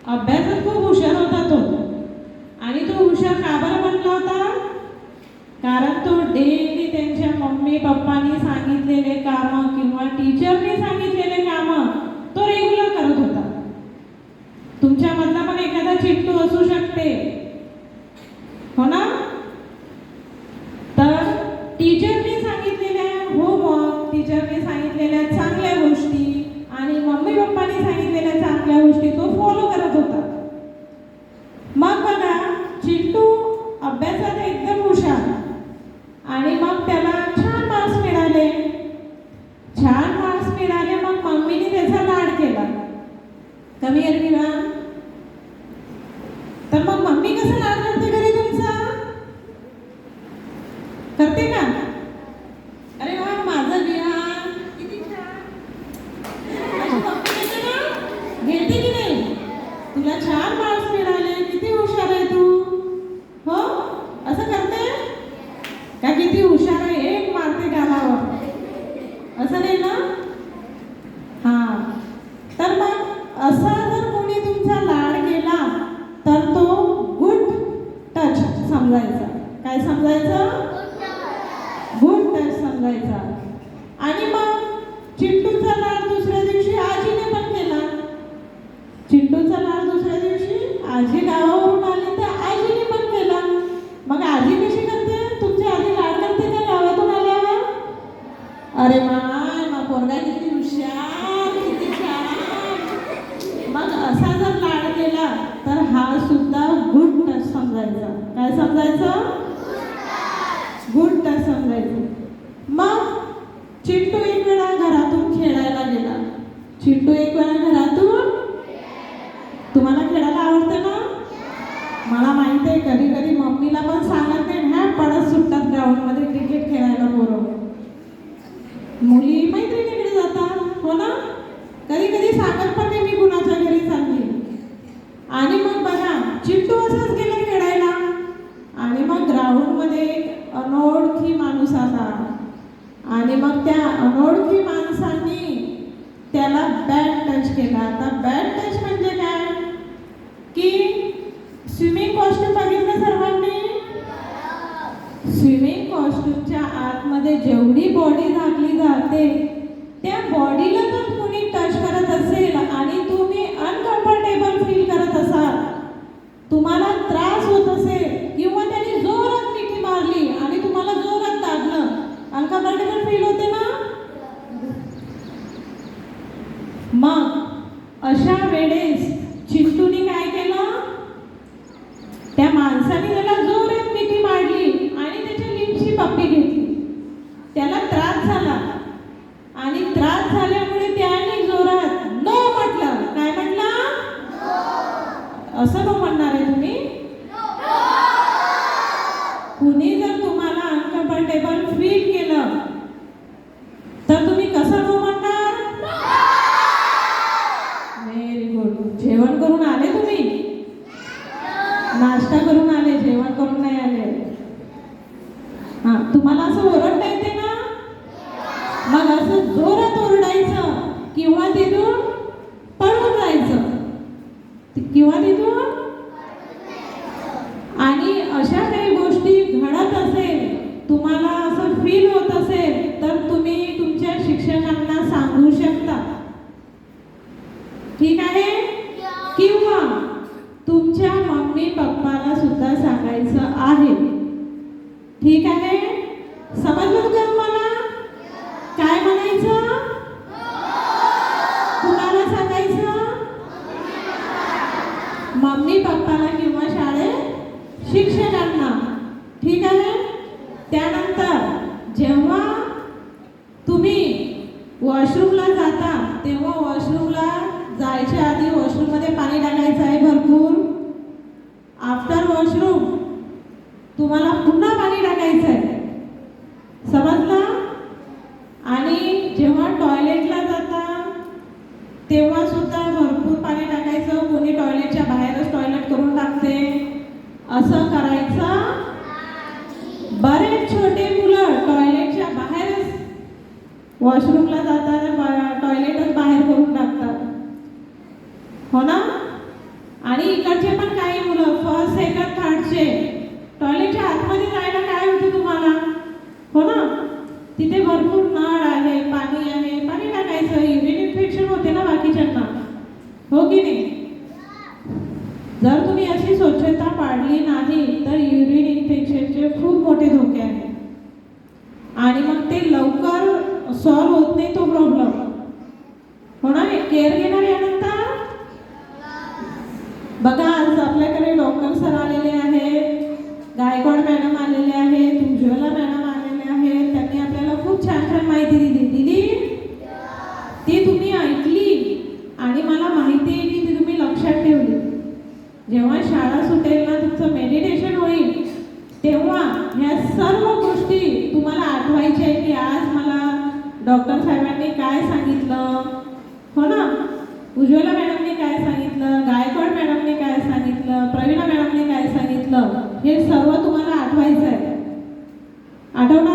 अभ्यासात खूप हुशार होता तो. आणि तो हुशार का बरं बनला होता? कारण तो डेली त्यांच्या मम्मी पप्पांनी सांगितलेले कामं किंवा टीचरने सांगितलेले कामं तो रेग्युलर करत होता. तुमच्यामधला पण एखादा चिट्टू असू शकते, हो ना? तर टीचरने सांगितलेल्या होमवर्क, टीचरने सांगितलेल्या चांगल्या गोष्टी आणि मम्मी पप्पांनी सांगितलेल्या चांगल्या गोष्टी तो फॉलो करत होता. मग बघा, चिट्टू अभ्यासात एकदम हुशार आणि मग त्याला छान मार्क्स मिळाले. छान मार्क्स मिळाले, मग मम्मीने त्याचा लाड केला. कमी अर्पिला, तर मग मम्मी कसं लाड करते घरी तुमचा? करते का? अरे वा, माझं बिहान किती छान. माझी मम्मी घेते ना? घेते की नाही? तुला छान मार्क्स मिळाले, किती हुशार आहे तू, हो? असं करते का? किती हुशार आहे, एक मारते गालावर, असं नाही ना? हां, तर मग असा जर कोणी तुमचा लाड केला तर तो गुड टच समजायचा. काय समजायचं? गुड टच समजायचा. आणि मग चिट्टूचा लाड दुसऱ्या दिवशी आजीने पण केला. चिट्टूचा लाड दुसऱ्या दिवशी आजी गावावरून आली तर आजीने पण केला. मग आजी कशी करते? तुमची आजी लाड करते का गावातून आल्यावर? अरे माय, मग पोरगा किती हुशार, किती छान. मग असा जर लाड केला तर हा सुद्धा गुड टच समजायचा. काय समजायचं? गुड टच समजायचं. मग चिट्टू एक वेळा घरातून खेळायला गेला. चिट्टू एक वेळा घरातून, तुम्हाला खेळायला आवडतं ना? मला माहिती आहे, कधी कधी मम्मीला पण सांगत नाही, ह्या पडत सुटतात ग्राउंडमध्ये क्रिकेट खेळायला पोरं. मुली मैत्रिणीकडे जातात, हो ना? कधी कधी सांगत पण नाही मी कुणाच्या घरी चालली. आणि मग बघा, चिट्टू असाच गेला खेळायला आणि मग ग्राउंडमध्ये एक अनोळखी माणूस आला. आणि मग त्या अनोळखी माणसांनी त्याला बॅड टच केला. आता बॅड टच म्हणजे काय? की स्विमिंग कॉस्ट्यूम बघितलं सर्वांनी? स्विमिंग कॉस्ट्यूमच्या आतमध्ये जेवढी बॉडी झाकली जाते त्या बॉडीला जर कोणी टच करत असेल आणि तुम्ही अनकम्फर्टेबल फील करत असाल, तुम्हाला त्रास होत असेल किंवा त्याने जोरात मिठी मारली आणि तुम्हाला जोरात दाबलं, अनकम्फर्टेबल फील होते ना? मग अशा वेळेस चिट्टूने काय केलं? त्या माणसाने त्याला जोरात मिठी मारली आणि त्याच्या लिप्सची पप्पी घेतली. त्याला त्रास झाला आणि त्रास झाल्यामुळे त्याने जोरात नो म्हटलं. काय म्हटलं? असं नो म्हणणार आहे तुम्ही? कुणी जर तुम्हाला अनकम्फर्टेबल फील केलं तर तुम्ही कसं नो म्हणणार? Very good. जेवण करून आले तुम्ही? नाश्ता करून आले, जेवण करून नाही आले. हां, तुम्हाला असं ओरडता येते ना? मग असं जोरात ओरडायचं किंवा तिथून पळून जायचं, किंवा तिथून. आणि अशा काही गोष्टी घडत असेल, तुम्हाला असं फील होत असेल तर तुम्ही तुमच्या शिक्षकांना सांगू शकता, ठीक आहे? किंवा तुमच्या मम्मी पप्पाला सुद्धा सांगायचं आहे, ठीक आहे? समजलं का तुम्हाला? काय म्हणायचं? कुणाला सांगायचं? मम्मी पप्पाला किंवा शाळेत शिक्षकांना, ठीक आहे? त्यानंतर जेव्हा तुम्ही वॉशरूमला जाता तेव्हा वॉशरूमला जायच्या आधी वॉशरूममध्ये पाणी टाकायचं आहे भरपूर. आफ्टर वॉशरूम तुम्हाला पुन्हा पाणी टाकायचं आहे, समजलं? आणि जेव्हा टॉयलेटला जाता तेव्हा सुद्धा भरपूर पाणी टाकायचं. कोणी टॉयलेटच्या बाहेरच टॉयलेट करून टाकते, असं करायचं. बरेच छोटे मुलं टॉयलेटच्या बाहेरच वॉशरूमला जातात, टॉयलेटच बाहेर करून टाकतात, हो ना? आणि इकडचे पण काही मुलं फर्स्ट सेकंड थर्डचे टॉयलेटच्या आतमध्ये जायला काय होते तुम्हाला, हो ना, तिथे भरपूर नळ आहे, पाणी आहे, पाणी टाकायचं, युरिन इन्फेक्शन होते ना बाकीच्यांना, हो की नाही. जर तुम्ही अशी स्वच्छता पाळली नाही तर युरिन इन्फेक्शनचे खूप मोठे धोके आहेत आणि मग ते लवकर सॉल्व्ह होत नाही तो प्रॉब्लेम, होणार आहे. केअर घेणार यानंतर बघा, आज आपल्याकडे डॉक्टर सर आलेले आहेत, गायकवाड मॅडम आलेले आहेत, उज्ज्वला मॅडम आलेले आहेत. त्यांनी आपल्याला खूप छान छान माहिती दिली. ती तुम्ही ऐकली आणि मला माहिती आहे की ती तुम्ही लक्षात ठेवली. जेव्हा शाळा सुटेल ना, तुमचं मेडिटेशन होईल, तेव्हा ह्या सर्व गोष्टी तुम्हाला आठवायच्या आहे की आज मला डॉक्टर साहेबांनी काय सांगितलं, हो ना, उज्ज्वला मॅडमने काय सांगितलं, गायकवाड मॅडमने काय सांगितलं, प्रवीणा मॅडमने काय सांगितलं, हे सर्व तुम्हाला आठवायचं आहे. आठवणार